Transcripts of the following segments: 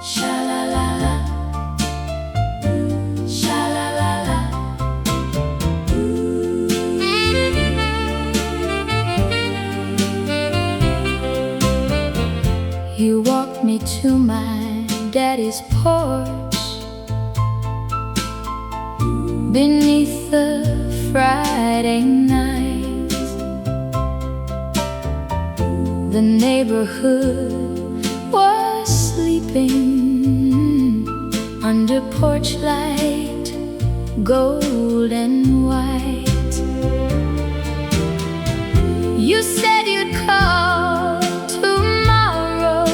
Sha-la-la-la, sha-la-la-la. You walked me to my daddy's porch beneath the Friday night. The neighborhood was sleeping under porch light, gold and white. You said you'd call tomorrow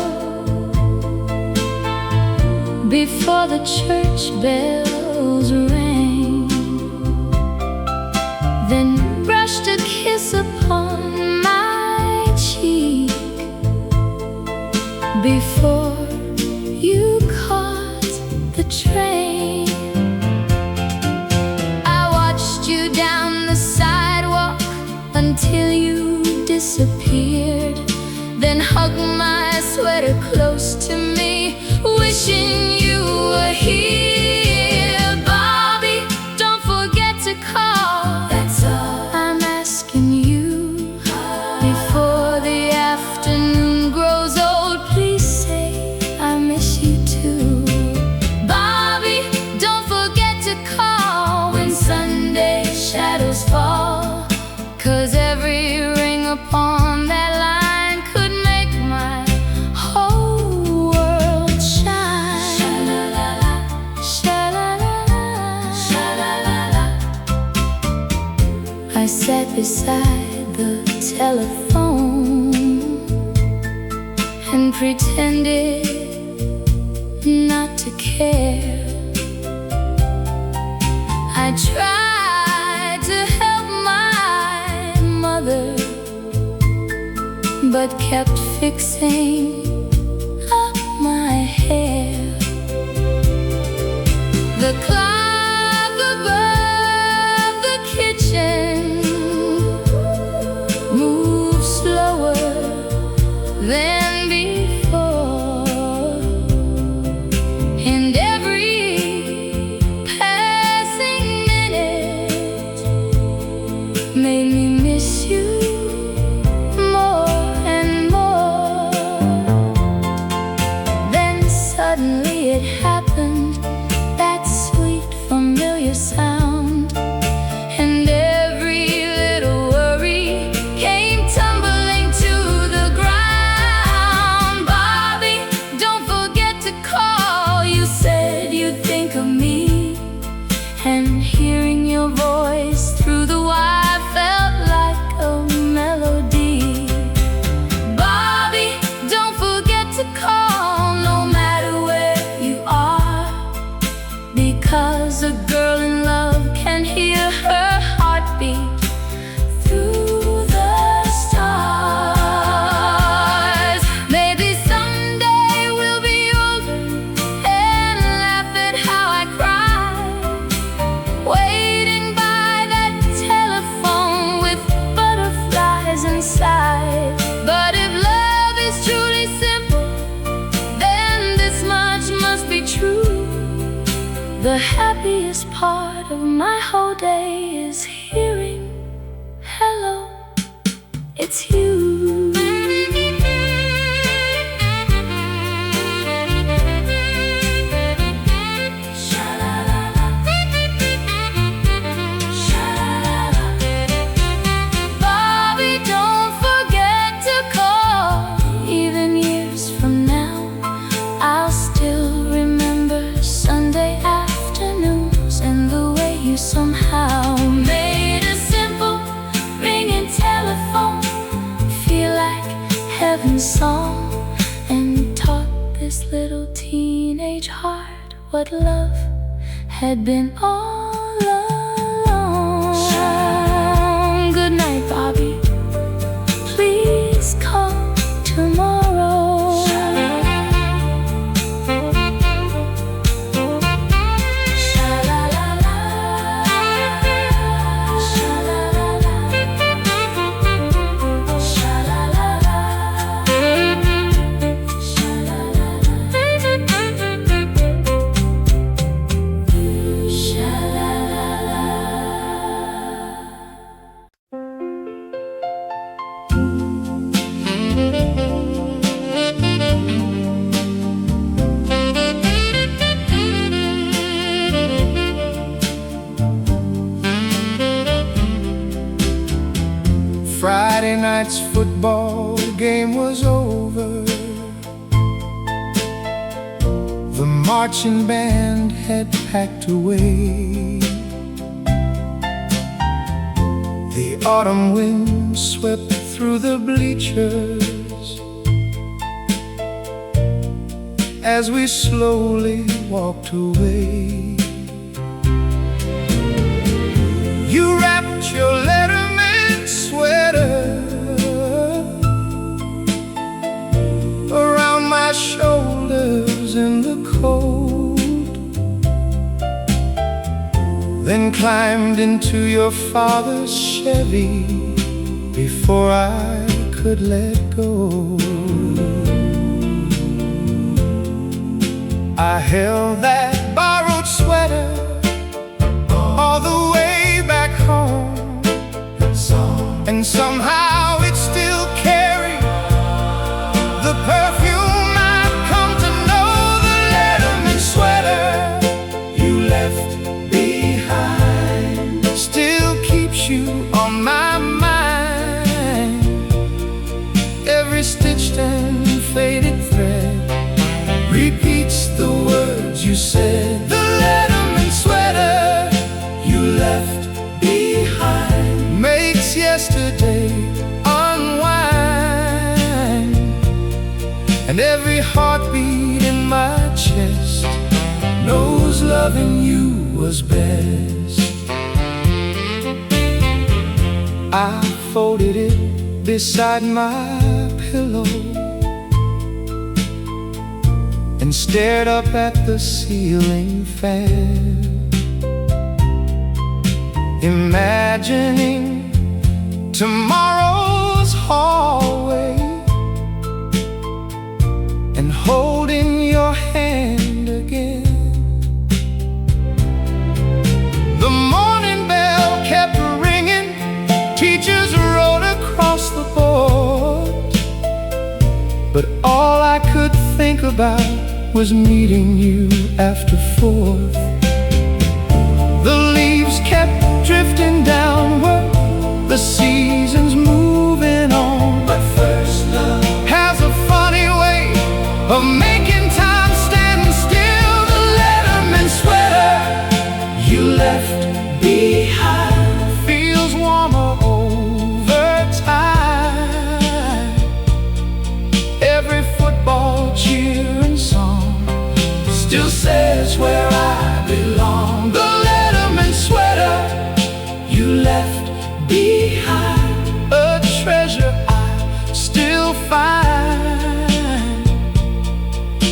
before the church bells rang, then brushed a kiss upon my cheek before you caught the train. I watched you down the sidewalk until you disappeared, then hugged my sweater close to me, wishing you were here. Bobby, don't forget to call. That's all I'm asking you. Before the afternoon grows old, please say I miss you too. Bobby, don't forget to call when Sunday shadows fall, 'cause every ring upon that line could make my whole world shine. Sha-la-la-la, sha-la-la-la, sha-la-la-la. I sat beside the telephone and pretended not to care. I tried to help my mother, but kept fixing up my hair. The clock above the kitchen moved slower than before, and every passing minute made me miss you more and more. Then suddenly it happened, that sweet familiar sound, and every little worry came tumbling to the ground. Bobby, don't forget to call. You said you'd think of me, and hearing your voice through the wire felt like a melody. Bobby, don't forget to call, no matter where you are, because a girl in love can hear her heartbeat through the stars. Maybe someday we'll be older and laugh at how I cried, waiting by that telephone with butterflies inside. But if love is truly simple, then this much must be true. The happiest part of my whole day is hearing, hello, it's you. Sha-la-la-la, sha-la-la-la. Bobby, don't forget to call. Even years from now, I'll still remember Sunday afternoons and the way you somehow made a simple ringing telephone feel like heaven's song, and taught this little teenage heart what love had been all along. Good night, Bobby. Please call tomorrow. Sha-la-la-la, sha-la-la-la, sha-la-la-la, sha-la-la-la. Friday night's football game was over. The marching band had packed away. The autumn wind swept through the bleachers as we slowly walked away. You wrapped your Letterman sweater around my shoulders in the cold, then climbed into your father's Chevy before I could let go. I held that borrowed sweater all the way back home, and somehow it still carried the perfume I've come to know. The Letterman sweater you left behind still keeps you on my mind. Every stitched and faded thread repeats the words you said. The Letterman sweater you left behind makes yesterday unwind, and every heartbeat in my chest knows loving you was best. I folded it beside my pillow and stared up at the ceiling fan, imagining tomorrow's hallway and holding your hand again. The morning bell kept ringing, teachers wrote across the board, but all I could think about was meeting you after 4th. The leaves kept drifting downward, the seasons moving on, but first love has a funny way of making time stand still. The Letterman sweater you left behind feels warmer over time. Every football cheer and song still says where I belong. The Letterman sweater you left behind, a treasure I still find,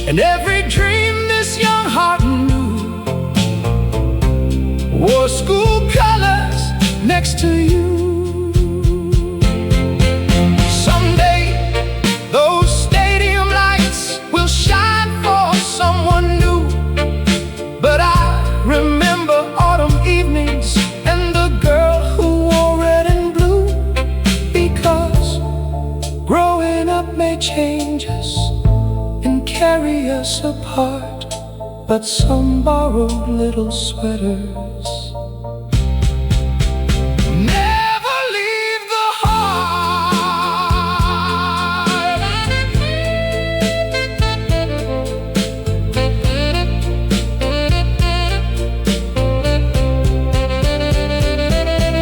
and every dream this young heart knew wore school colors next to you. Someday those stadium lights will shine for someone new, but I remember autumn evenings and the girl who wore red and blue, because growing up may change us and carry us apart, but some borrowed little sweaters never leave the heart.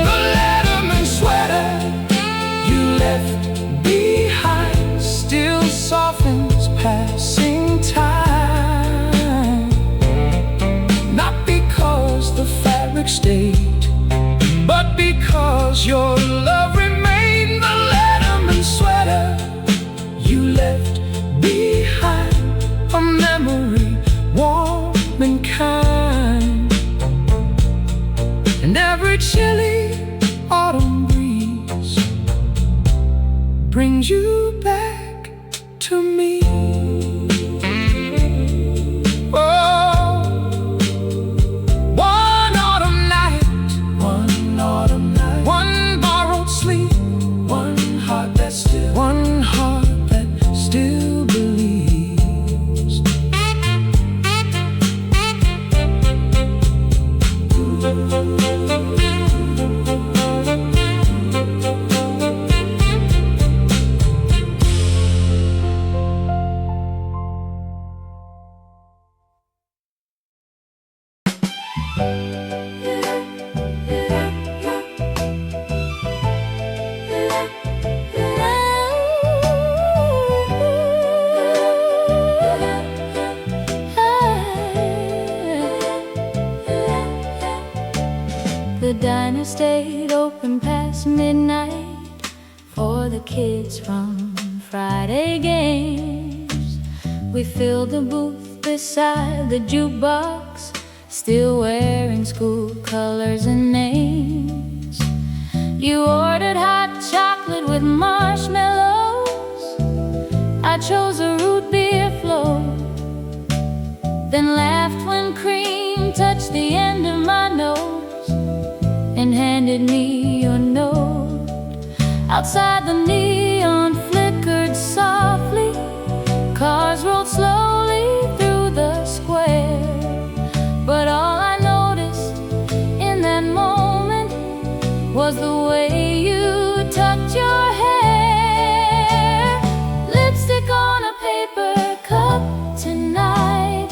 The Letterman sweater you left behind still softens passing time, not because the fabric diner stayed open past midnight for the kids from Friday games. We filled the booth beside the jukebox, still wearing school colors and names. You ordered hot chocolate with marshmallows, I chose a root beer float, then laughed when cream touched the end of my nose and handed me your note. Outside the neon flickered softly, cars rolled slowly through the square. But all I noticed in that moment was the way you tucked your hair. Lipstick on a paper cup tonight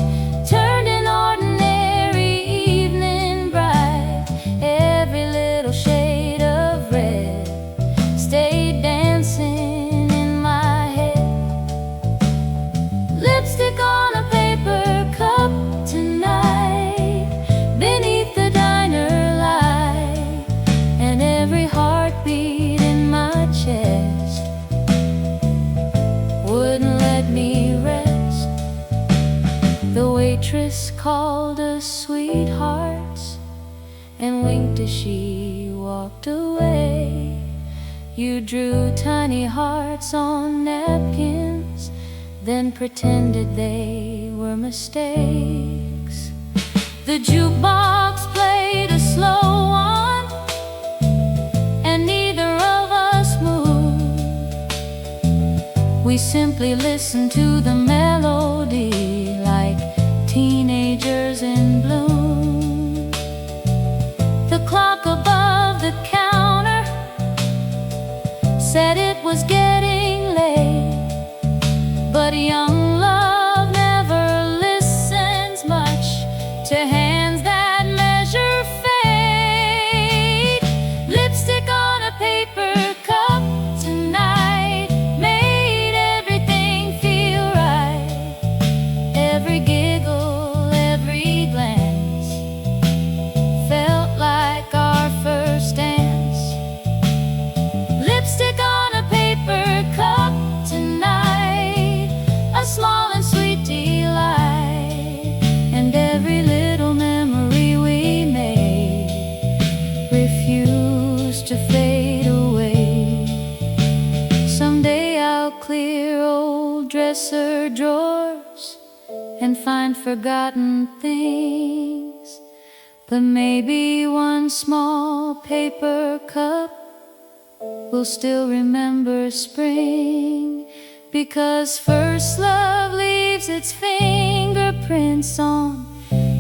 turned an ordinary evening bright. Every little shade of red stayed dancing in my head. Lipstick on a paper cup tonight beneath the diner light, and every heartbeat in my chest wouldn't let me rest. The waitress called us sweethearts and winked as she walked away. You drew tiny hearts on napkins, then pretended they were mistakes. The jukebox played a slow one, and neither of us moved. We simply listened to the melody like teenagers in bloom. The clock above the counter said it was getting late, but young love never listens much to hands that measure fate. Lipstick on a paper cup tonight made everything feel right. Every giggle, every glance felt like our first dance. Lipstick on a paper cup tonight, a small and sweet delight, and every little memory we made refused to fade away. Someday I'll clear old dresser drawers and find forgotten things, but maybe one small paper cup will still remember spring, because first love leaves its fingerprints on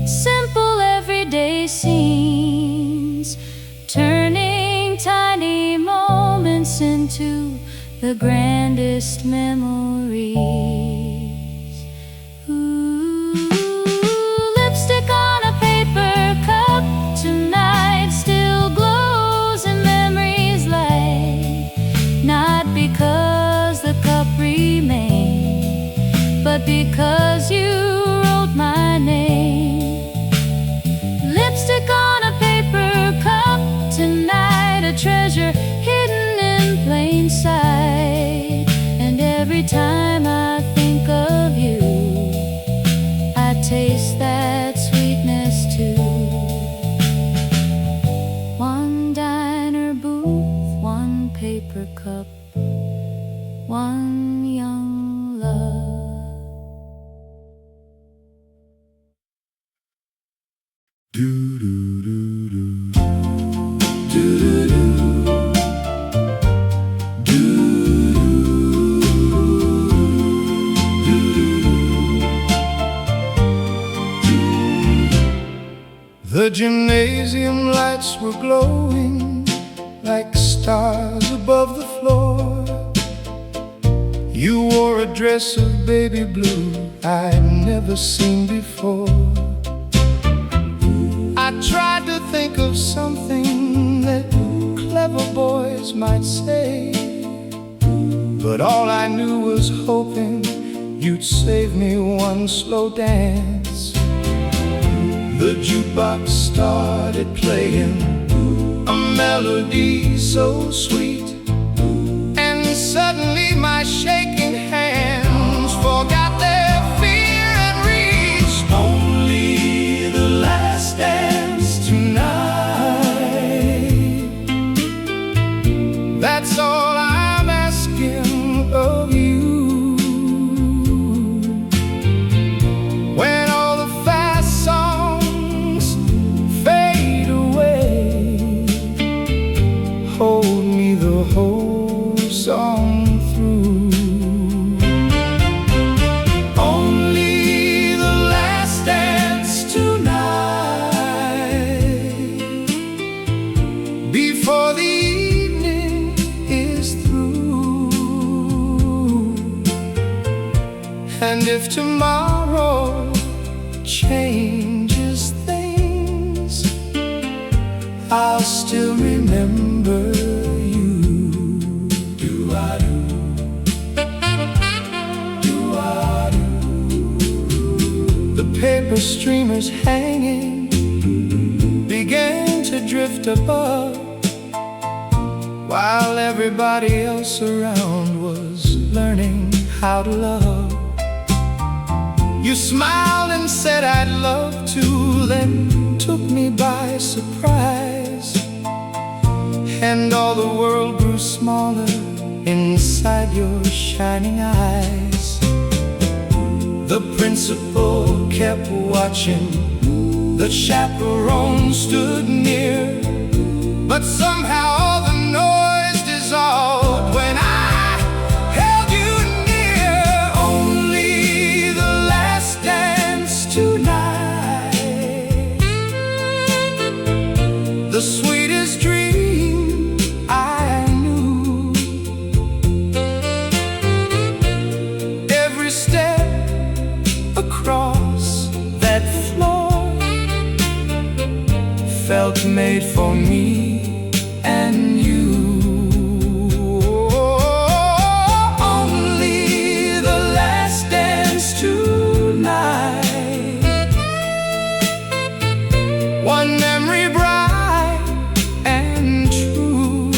simple everyday scenes, turning tiny moments into the grandest memories. Ooh, lipstick on a paper cup tonight still glows in memories light, not because the cup remained, but because you wrote my name. Lipstick on a paper cup tonight, a treasure hidden in plain sight, and every time I think of you, I taste that sweetness too. One diner booth, one paper cup, one young love. Do do do do do do The gymnasium lights were glowing like stars above the floor. You wore a dress of baby blue I'd never seen before. I tried to think of something that clever boys might say, but all I knew was hoping you'd save me one slow dance. The jukebox started playing a melody so sweet, and suddenly my shaking hands forgot their fear and reached only the last dance tonight. That's all I'm asking of you. When all the fast songs fade away, hold me the whole song through. Only the last dance tonight, before the evening is through. And if tomorrow changes things, I'll still remember you. Do-I-do, do-I-do. The paper streamers hanging began to drift above, while everybody else around was learning how to love. You smiled and said I'd love to, then took me by surprise, and all the world grew smaller inside your shining eyes. The principal kept watching, the chaperone stood near, but somehow all the noise dissolved when I held you near. Only the last dance tonight, the sweetest dream I knew. Every step across that floor felt made for me and you. Only the last dance tonight, one memory bright and true.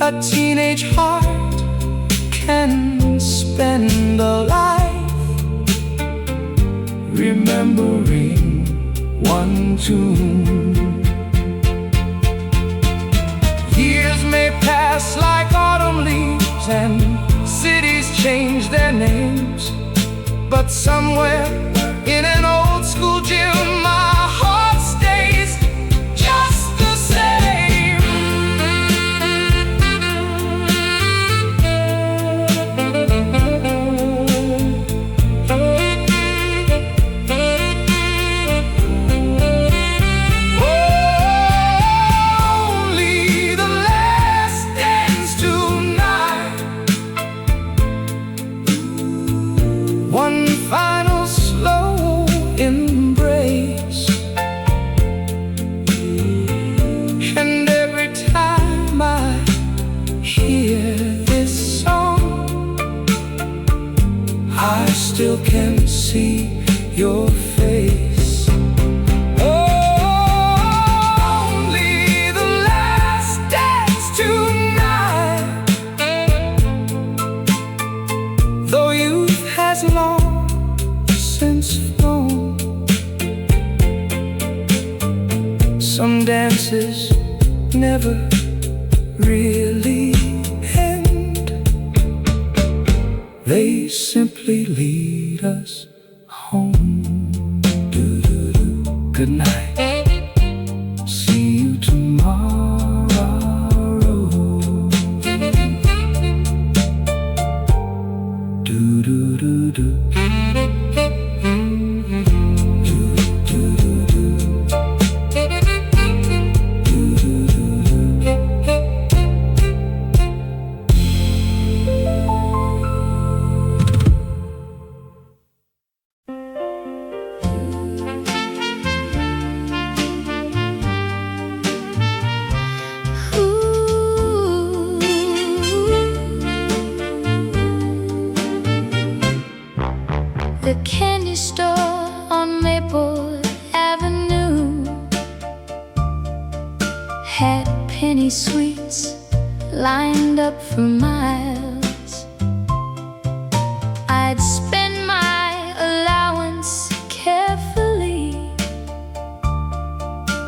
A teenage heart can spend a life remembering one tune. Years may pass like autumn leaves, and cities change their names, but somewhere in an old school gym my heart stays just the same. Only the last dance tonight, one final slow embrace. And every time I hear this song, I still can see your face. Only the last dance tonight, though youth has long since flown. Some dances never really end, they simply lead us home. Do-do-do. Good night, see you tomorrow. Do-do-do-do. The candy store on Maple Avenue penny sweets lined up for miles. I'd spend my allowance carefully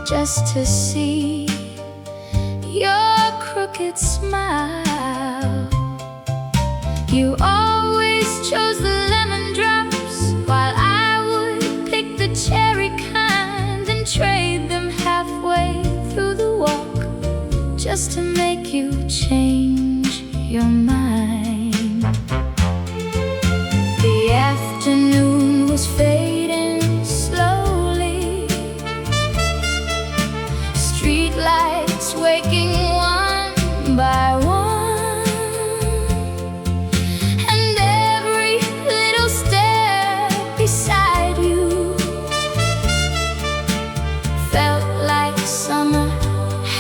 just to see your crooked smile. You always chose the lemon drops, while I would pick the cherry kind and trade them halfway through the walk, just to make you change your mind. The afternoon was fading slowly, street lights waking one by one, and every little step beside you felt like summer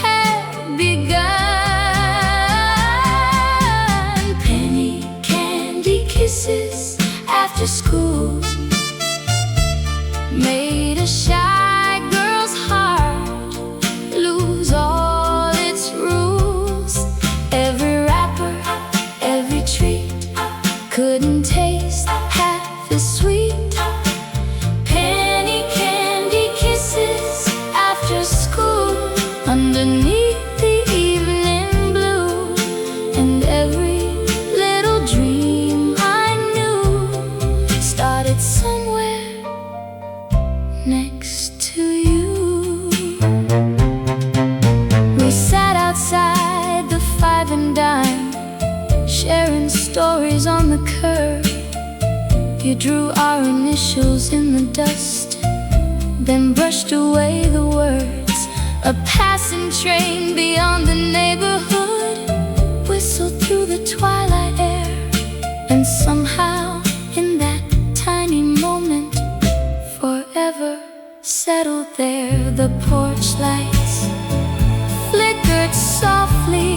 had begun. Penny candy kisses after school made a shy girl's heart lose all its rules. Every wrapper, every treat couldn't taste half as sweet. Penny candy kisses after school underneath the evening blue, and every little dream I knew started somewhere next to you. We sat outside the Five and Dime, sharing stories on the curb. You drew our initials in the dust, then brushed away the words. A passing train beyond the neighborhood whistled through the twilight air, and somehow in that tiny moment forever settled there. The porch lights flickered softly,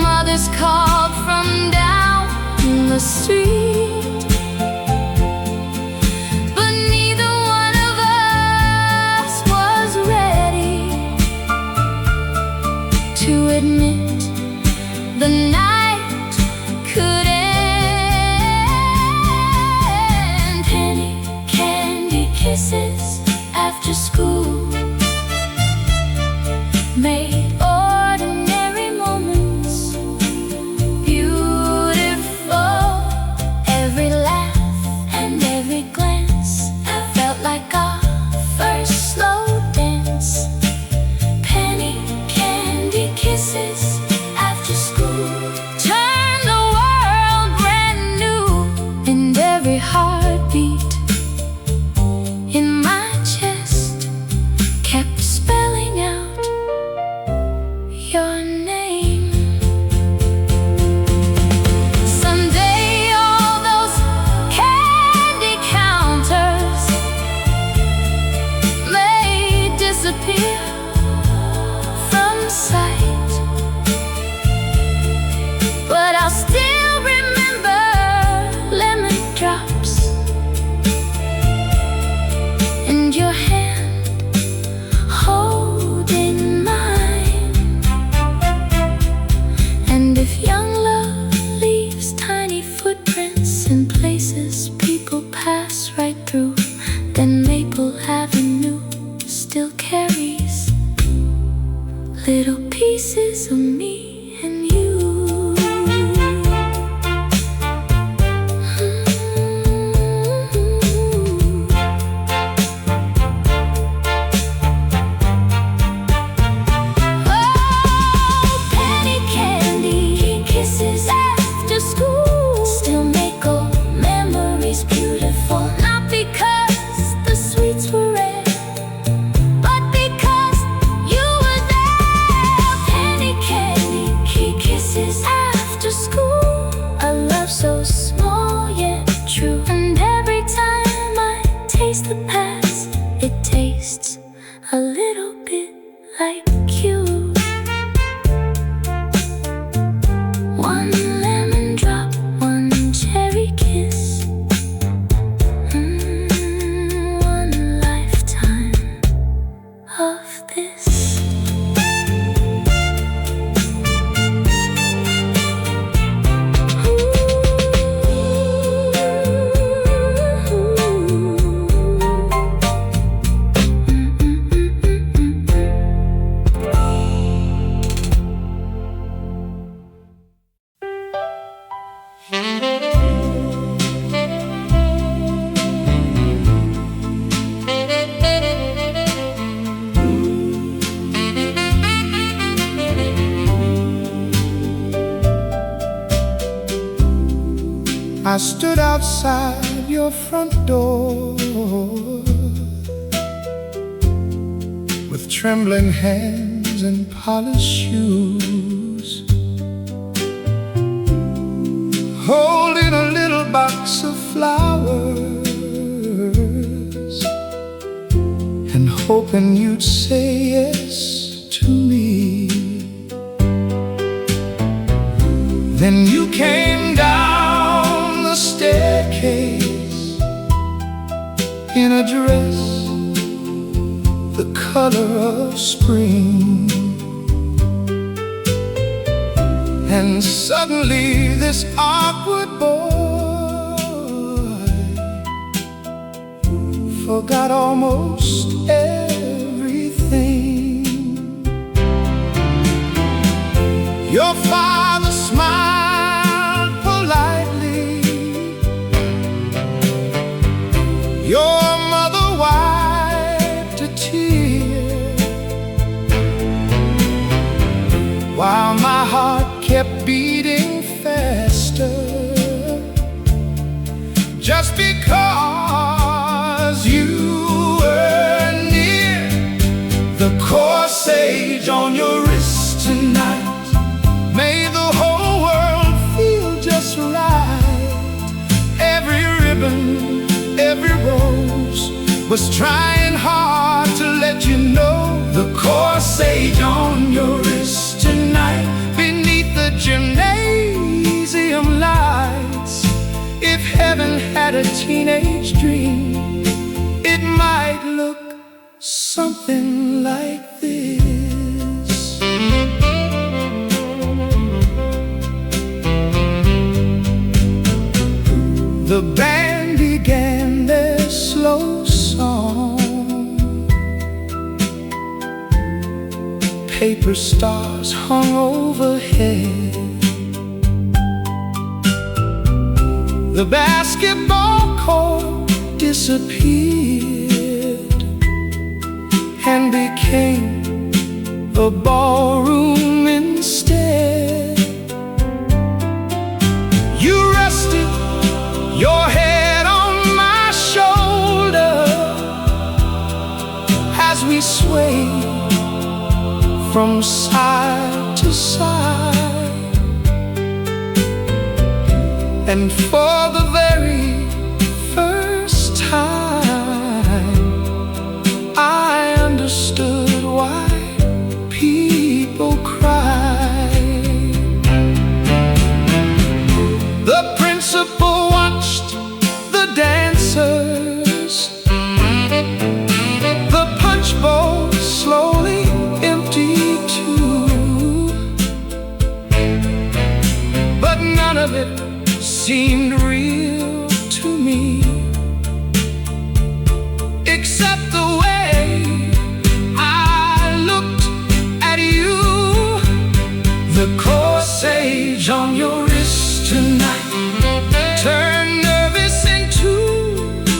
mothers called from down the street, but neither one of us was ready to admit the night could end. Penny candy kisses after school made ordinary moments beautiful. Every laugh and every glance felt like our first slow dance. Penny candy kisses after school turned the world brand new, and every heartbeat in my chest kept spelling out your name. Someday all those candy counters may disappear from sight, but I'll still remember lemon drops and your hand holding mine. And if young love leaves tiny footprints in places people pass right through, then Maple Avenue still carries little pieces of me and you. Oh, penny candy kisses after school still make old memories beautiful, not because the sweets were rare, but because you were there. Penny candy kisses after school, a love so small yet true. And every time I taste the past, it tastes a little bit like you. One lemon drop, one cherry kiss, one lifetime of this. I stood outside your front door with trembling hands and polished shoes, holding a little box of flowers and hoping you'd say yes to me. Then you came down the staircase in a dress the color of spring, and suddenly this awkward boy forgot almost everything. Your father smiled politely, your mother wiped a tear, while my heart kept beating faster, just because you were near. The corsage on your wrist tonight made the whole world feel just right. Every ribbon, every rose was trying hard to let you know. The corsage on your wrist tonight beneath the gymnasium lights. If heaven had a teenage dream, it might look something like this. The band began their slow song. Paper stars hung overhead. The basketball court disappeared and became the ballroom instead. You rested your head on my shoulder as we swayed from side to side, and for the very first time I understood why people cry. The principal watched the dancers, the punch bowl slowly emptied too, but none of it seemed real to me, except the way I looked at you. The corsage on your wrist tonight turned nervous into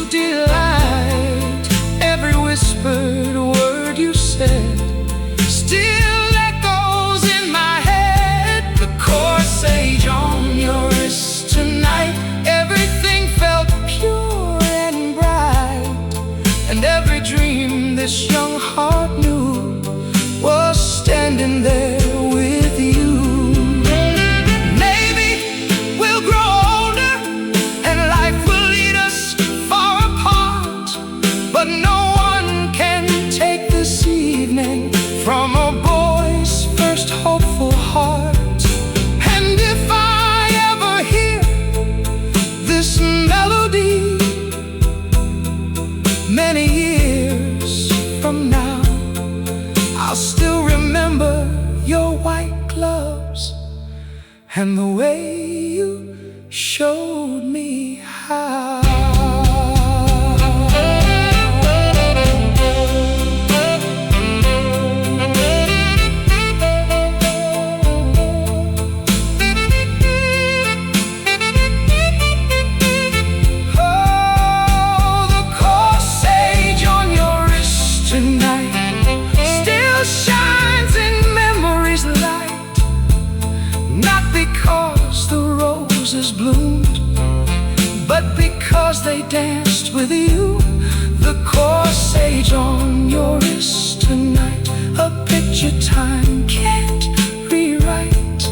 delight. Every whispered word you said still echoes in my head. The corsage on your wrist tonight, everything felt pure and bright, and every dream this young heart knew was standing there with you. Maybe we'll grow older and life will lead us far apart, but no one can take this evening from a boy's first hopeful heart. And if I ever hear this melody many years from now, I'll still remember your white gloves and the way you showed me how. tuned, but because they danced with you. The corsage on your wrist tonight, a picture time can't rewrite.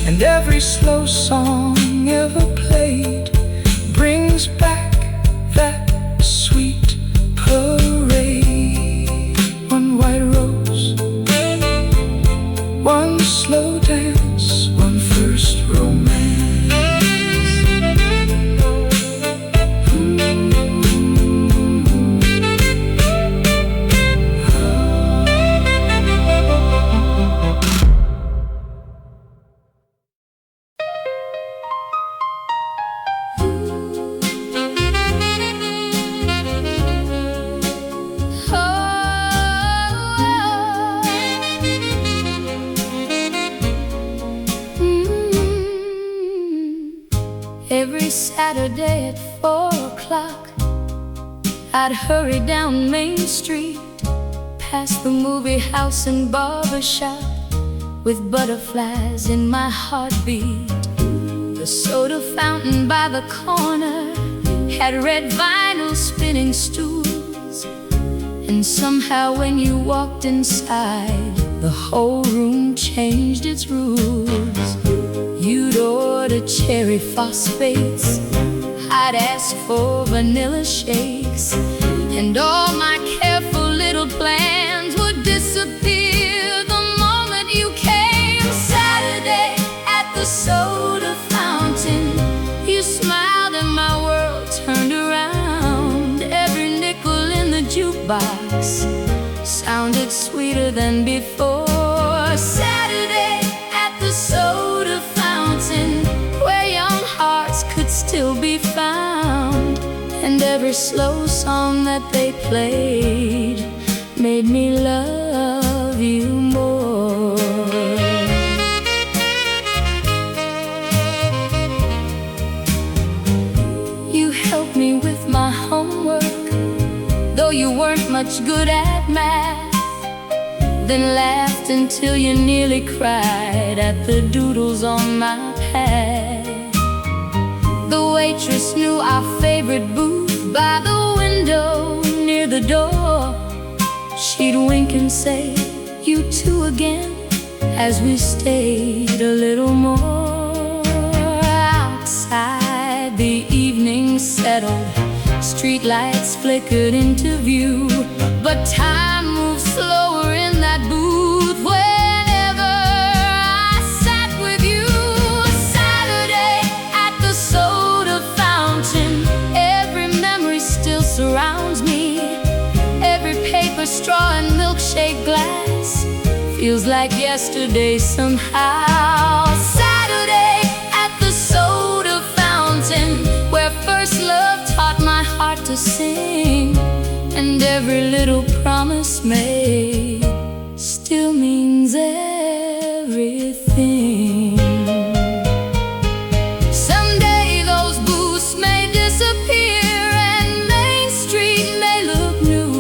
And every slow song ever played brings back that sweet parade. One white rose, one slow dance, one first romance. Every Saturday at 4 o'clock, I'd hurry down Main Street, past the movie house and barber shop, with butterflies in my heartbeat. The soda fountain by the corner had red vinyl spinning stools, and somehow when you walked inside, the whole room changed its rules. You'd order cherry phosphates, I'd ask for vanilla shakes, and all my careful little plans would disappear the moment you came. Saturday at the soda fountain, you smiled and my world turned around. Every nickel in the jukebox sounded sweeter than before. Saturday at the soda fountain, where young hearts could still be found, and every slow song that they played made me love you more. You helped me with my homework, though you weren't much good at math, then laughed until you nearly cried at the doodles on my pad. The waitress knew our favorite booth by the window near the door. She'd wink and say, "You too again," as we stayed a little more. Outside, the evening settled, streetlights flickered into view, but time moved slower in that booth whenever I sat with you. Saturday at the soda fountain, every memory still surrounds me. Every paper straw and milkshake glass feels like yesterday somehow. Saturday at the soda fountain, where first love taught my heart to sing, and every little promise made still means everything. Someday those booths may disappear and Main Street may look new,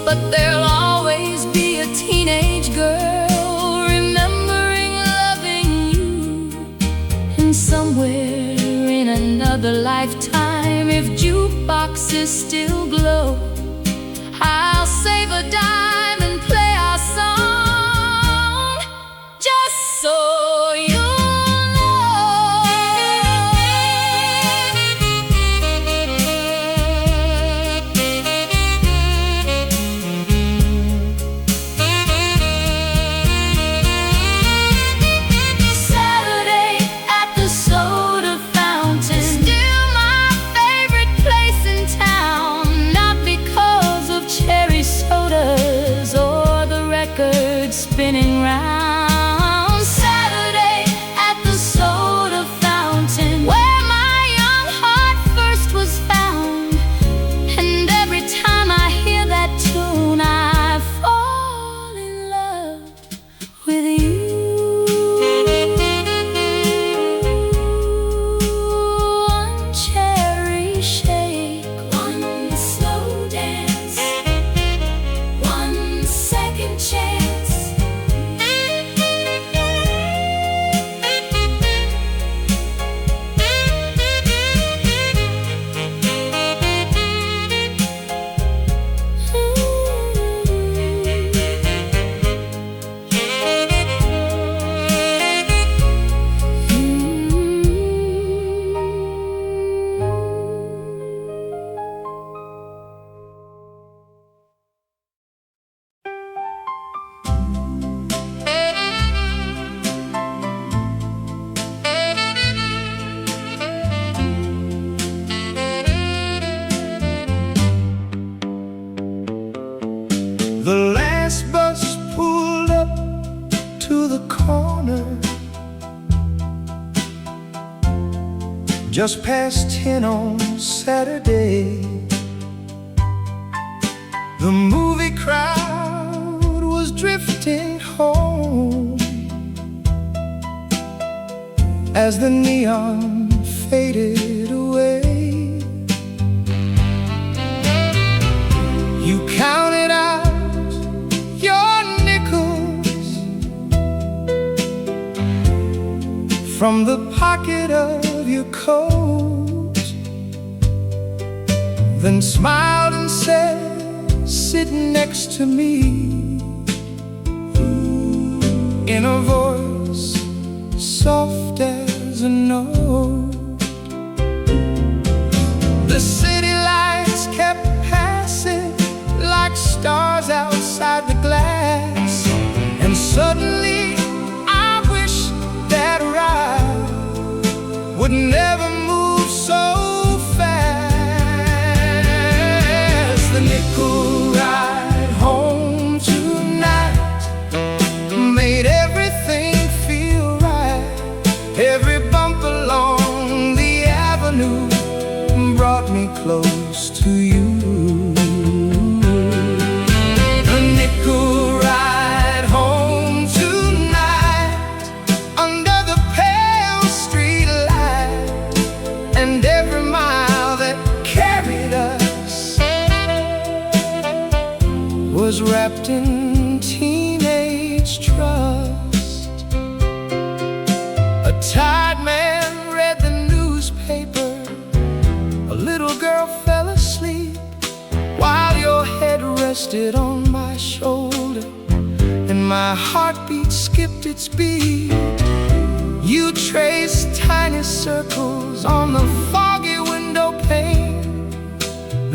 but there'll always be a teenage girl remembering loving you. And somewhere in another lifetime, if jukeboxes still glow, I'll save a dime and play our song, just so you know. Saturday at the soda fountain, still my favorite place in town, not because of cherry sodas, just past 10 on Saturday. The movie crowd was drifting home as the neon faded away. You counted out your nickels from the pocket of your coat, then smiled and said, "Sit next to me," in a voice soft as a note. The city lights kept passing like stars outside the glass, and suddenly I wish that ride would never move so fast. The nickel ride home tonight made everything feel right. Every bump along the avenue brought me close to you. The nickel ride home tonight under the pale street light, and every mile that carried us was wrapped in teenage trust. A tired man read the newspaper, a little girl fell asleep while your head rested on my shoulder, and my heartbeat skipped its beat. You traced tiny circles on the foggy window pane,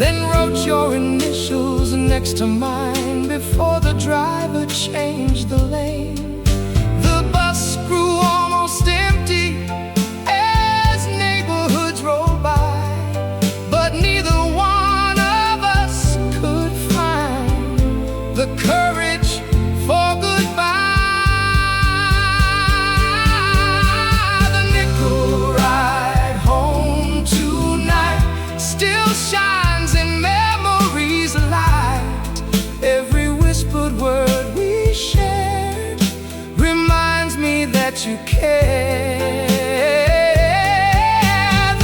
then wrote your initials next to mine before the driver changed the lane. The bus grew almost empty as neighborhoods rolled by, but neither one of us could find the courage for goodbye. The nickel ride home tonight still shines in memories light. Every whispered word we shared reminds me that you care.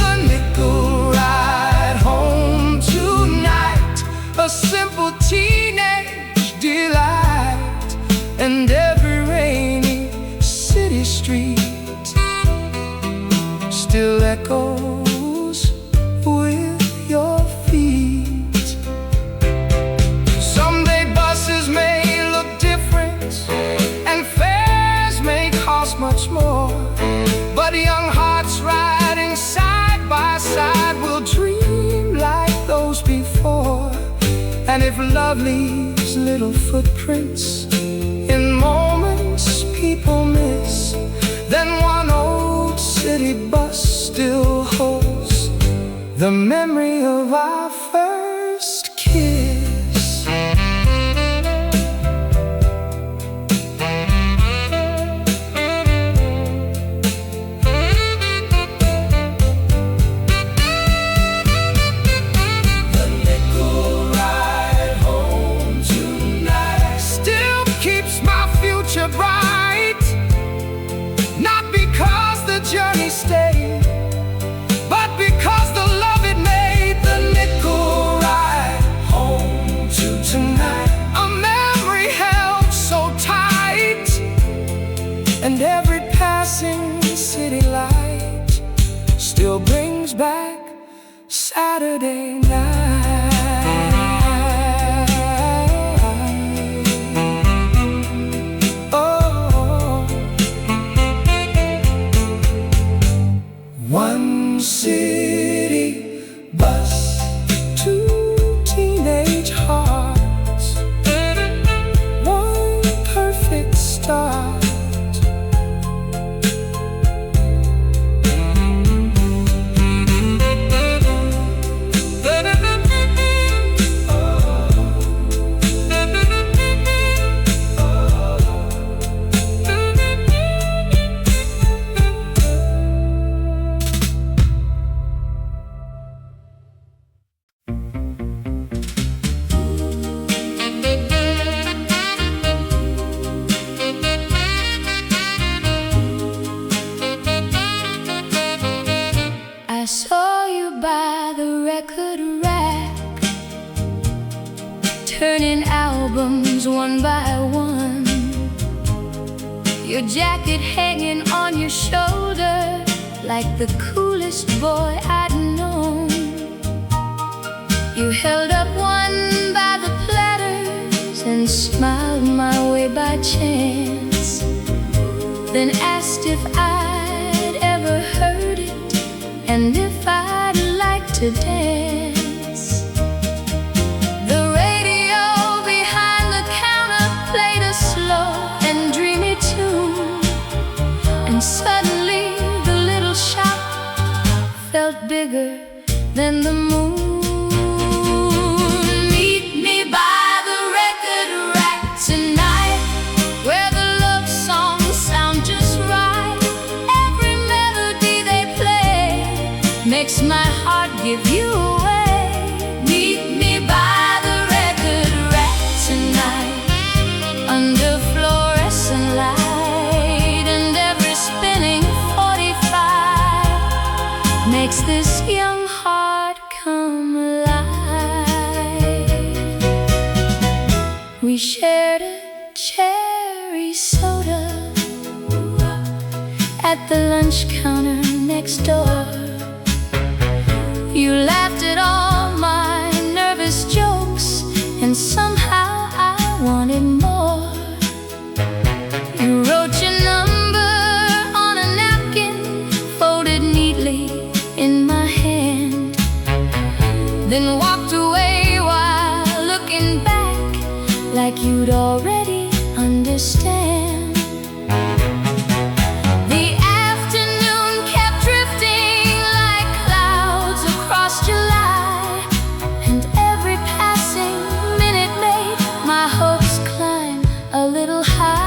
The nickel ride home tonight, a simple teenage delight, and every rainy city street still echoes with your feet. Someday buses may look different and fares may cost much more, but young hearts riding side by side will dream like those before. And if love leaves little footprints in moments people miss, then one old city bus still holds the memory of our first kiss. The nickel ride home tonight still keeps my future bright, not because the journey stayed, but because the love it made. The nickel ride home to tonight, a memory held so tight, and every passing city light still brings back Saturday night. Oh, one city bus, two teenage hearts, one perfect start. Da-da-da-da. saw you by the record rack, turning albums one by one, your jacket hanging on your shoulder like the coolest boy I'd known. You held up one by the Platters and smiled my way by chance, then asked if I'd ever heard it and if I'd like to dance. The radio behind the counter played a slow and dreamy tune, and suddenly the little shop felt bigger than the moon. Meet me by the record rack tonight, where the love songs sound just right. Every melody they play makes my heart give you away. Meet me by the record rack tonight, under fluorescent light, and every spinning 45 makes this young heart come alive. We shared a cherry soda at the lunch counter next door. You laughed at all my nervous jokes, and somehow I wanted more. You wrote your number on a napkin, folded neatly in my hand, then walked away while looking back like you'd already understand. The afternoon kept drifting like clouds across July, and every passing minute made my hopes climb a little high.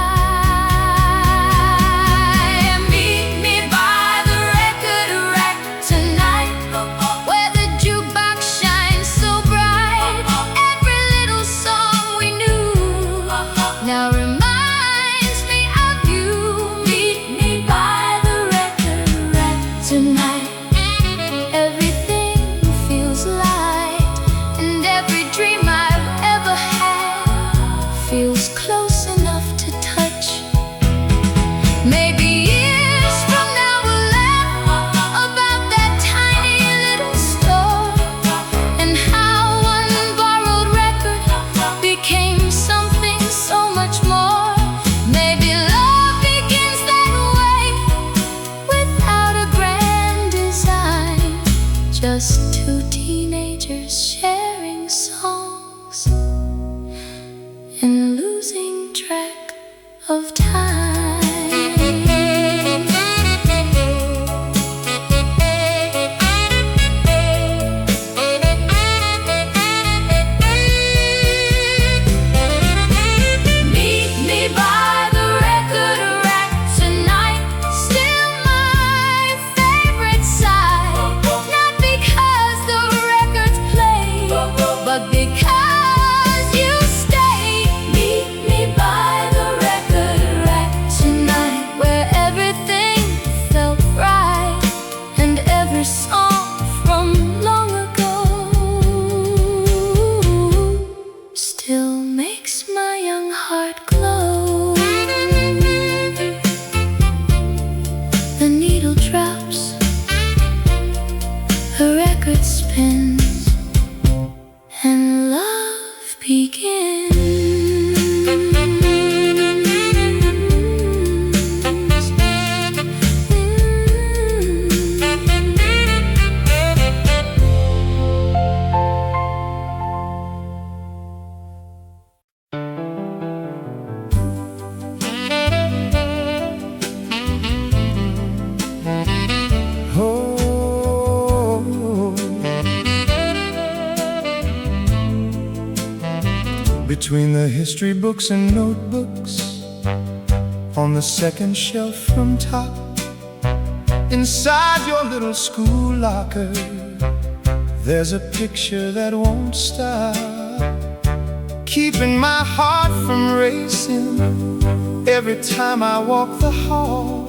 Meet me by the record rack tonight, where the jukebox shines so bright. Every little song we knew now reminds me of you. Meet me by the record rack tonight. Everything feels light, and every dream I've ever had feels close enough to touch. Maybe years from now we'll laugh about that tiny little store, and how one borrowed record became something so much more. Maybe love begins that way, without a grand design, just two teenagers sharing songs and losing track of time. Meet me by the record rack tonight, still my favorite side. Not because the records play, but because you stay. Meet me by the record rack tonight, where everything felt right, and every song from long ago still makes my young heart glow. The needle drops, the record spins, and love begins. Oh, between the history books and notebooks on the second shelf from top, inside your little school locker, there's a picture that won't stop, keeping my heart from racing every time I walk the hall.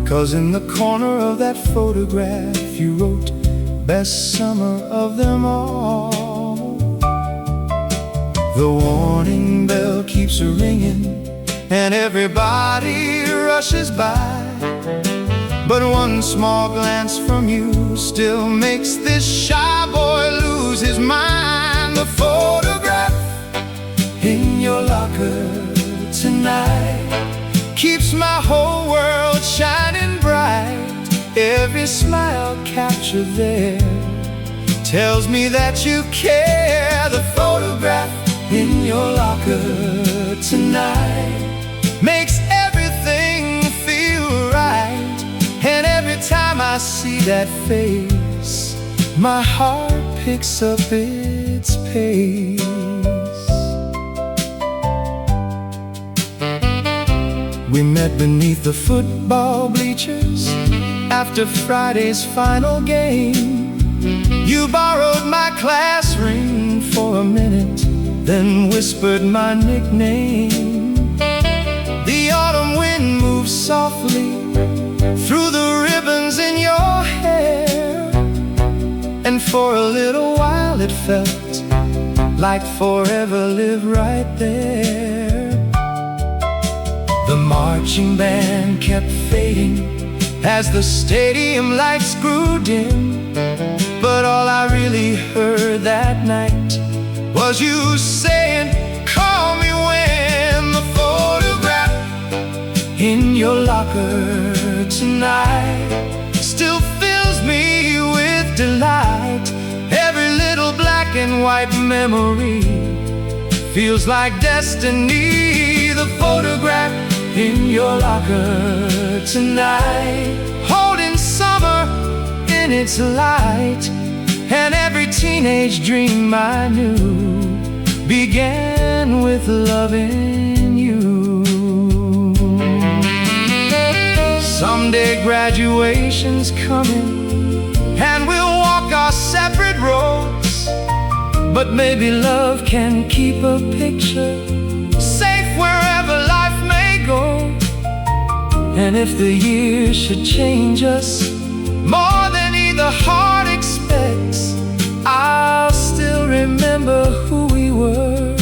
'Cause in the corner of that photograph you wrote best summer of them all. The warning bell keeps ringing and everybody rushes by, but one small glance from you still makes this shy boy lose his mind. The photograph in your locker tonight keeps my whole world shining bright. Every smile captured there tells me that you care. The photograph in your locker tonight makes everything feel right. And every time I see that face, my heart picks up its pace. We met beneath the football bleachers after Friday's final game. You borrowed my class ring for a minute, then whispered my nickname. The autumn wind moved softly through the ribbons in your hair, and for a little while it felt like forever lived right there. The marching band kept fading as the stadium lights grew dim, but all I really heard that night was you saying, call me when. The photograph in your locker tonight still fills me with delight. Every little black and white memory feels like destiny. The photograph in your locker tonight, holding summer in its light. And every teenage dream I knew began with loving you. Someday graduation's coming and we'll walk our separate roads, but maybe love can keep a picture safe wherever life may go. And if the years should change us more than either heart expects, I'll still remember who we were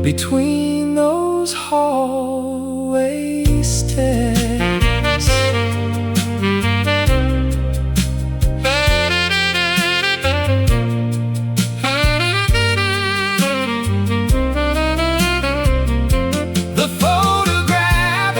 between those hallway steps. The photograph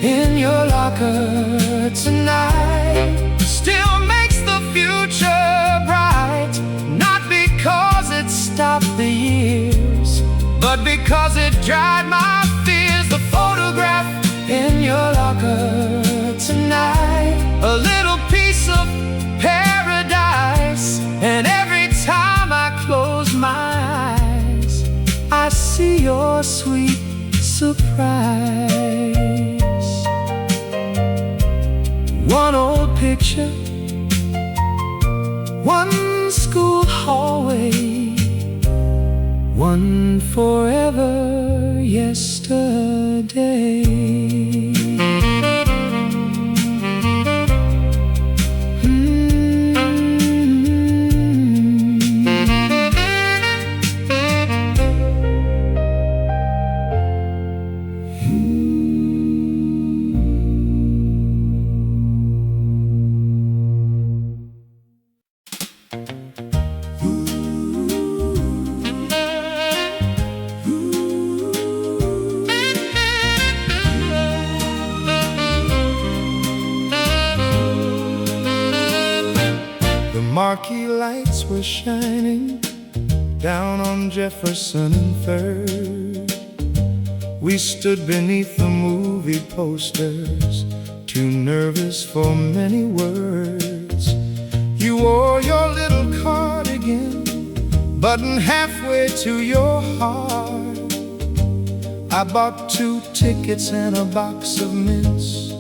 in your locker tonight still makes the future bright, not because it stopped the years, but because it dried my fears. The photograph in your locker tonight, a little piece of paradise. And every time I close my eyes, I see your sweet surprise. One old picture, one school hallway, one forever yesterday. Marquee lights were shining down on Jefferson and 3rd. We stood beneath the movie posters, too nervous for many words. You wore your little cardigan, buttoned halfway to your heart. I bought 2 tickets and a box of mints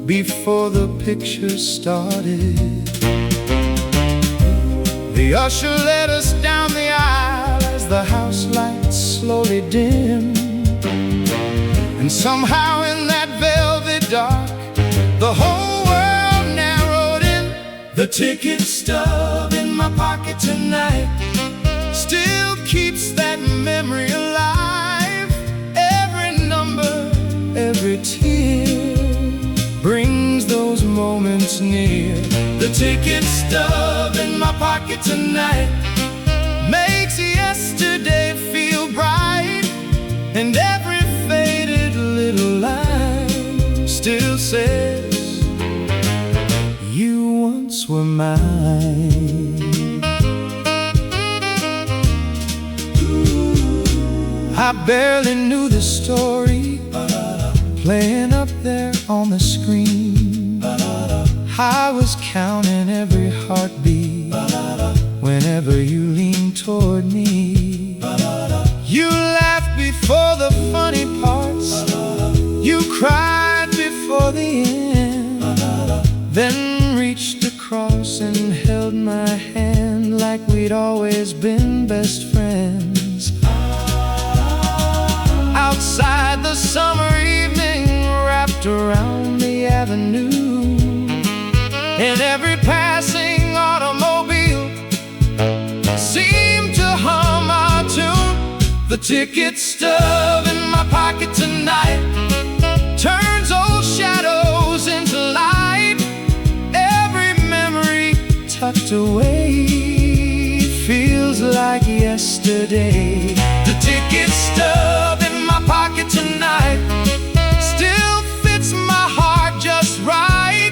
before the picture started. The usher led us down the aisle as the house lights slowly dimmed, and somehow in that velvet dark, the whole world narrowed in. The ticket stub in my pocket tonight still keeps that memory alive. Every number, every tear brings those moments near. The ticket stub in my pocket tonight makes yesterday feel bright, and every faded little line still says, you once were mine. I barely knew the story playing up there on the screen. I was counting every heartbeat whenever you leaned toward me. You laughed before the funny parts, you cried before the end, then reached across and held my hand like we'd always been best friends. Outside the summer evening wrapped around the avenue, and every passing automobile seemed to hum our tune. The ticket stub in my pocket tonight turns old shadows into light. Every memory tucked away feels like yesterday. The ticket stub in my pocket tonight still fits my heart just right,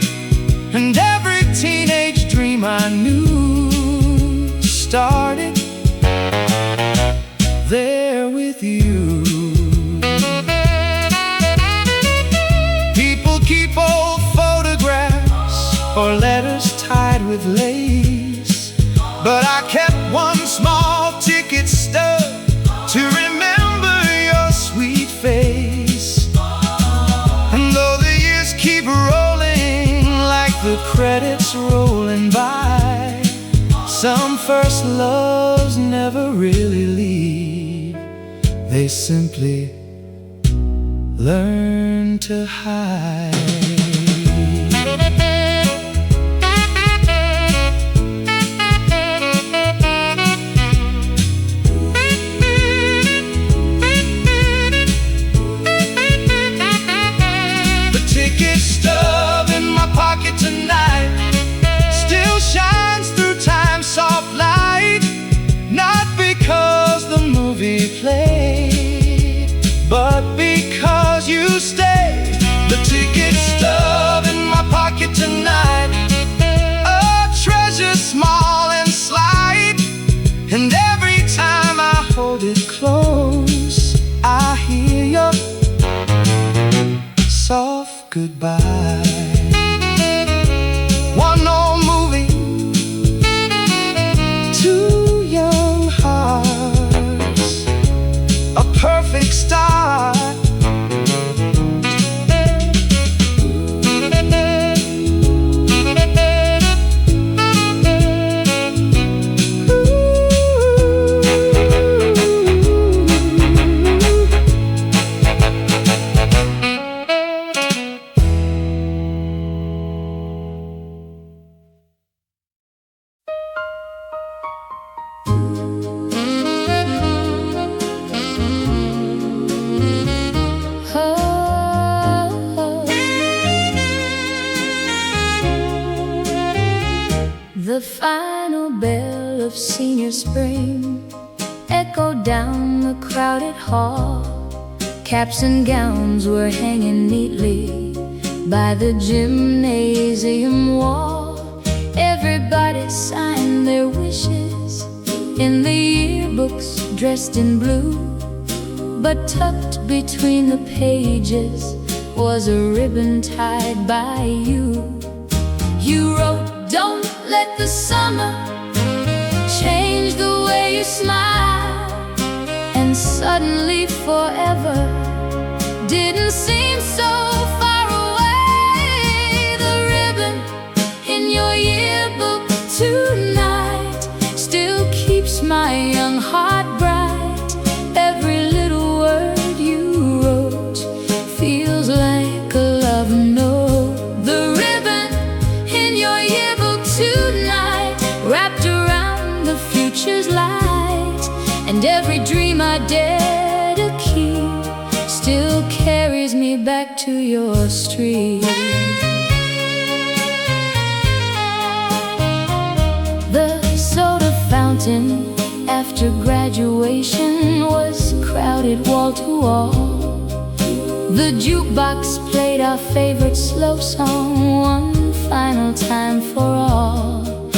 and every teenage dream I knew started there with you. People keep old photographs or letters tied with lace, but I kept one small ticket stub to remember your sweet face. And though the years keep rolling like the credits rolling by, some first loves never really leave, they simply learn to hide. Stub in my pocket tonight still shines through time's soft light, not because the movie played, but because you stayed. The ticket stub in my pocket tonight, a treasure small and slight, and every time I hold it close, I hear your soft goodbye. One old movie, two young hearts, a perfect start. The final bell of senior spring echoed down the crowded hall. Caps and gowns were hanging neatly by the gymnasium wall. Everybody signed their wishes in the yearbooks, dressed in blue, but tucked between the pages was a ribbon tied by you. You wrote, "Don't let the summer change the way you smile," and suddenly forever didn't seem so far away. The ribbon in your yearbook tonight still keeps my young heart bright. Every little word you wrote feels like a love note. The ribbon in your yearbook tonight And every dream I dare to keep still carries me back to your street. The soda fountain after graduation was crowded wall to wall. The jukebox played our favorite slow song one final time for all.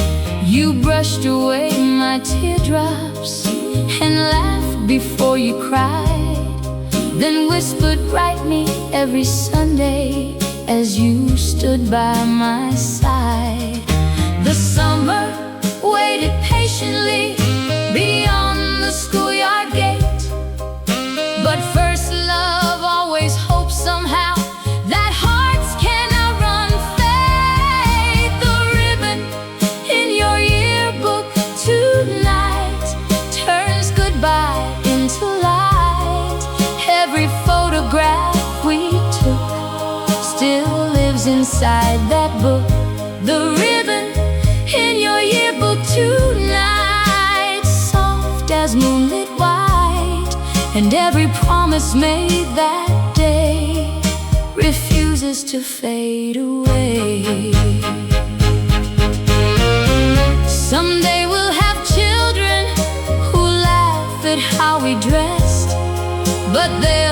You brushed away my teardrops and laughed before you cried, then whispered, "Write me every Sunday," as you stood by my side. The summer waited patiently beyond the schoolyard gate, but first love always hopes somehow that hearts can outrun fate. The ribbon in your yearbook tonight turns goodbye into light. Every photograph we took still lives inside that book. The ribbon in your yearbook tonight, soft as moonlit white, and every promise made that day refuses to fade away. Someday we'll have children who laugh at how we dressed, but they'll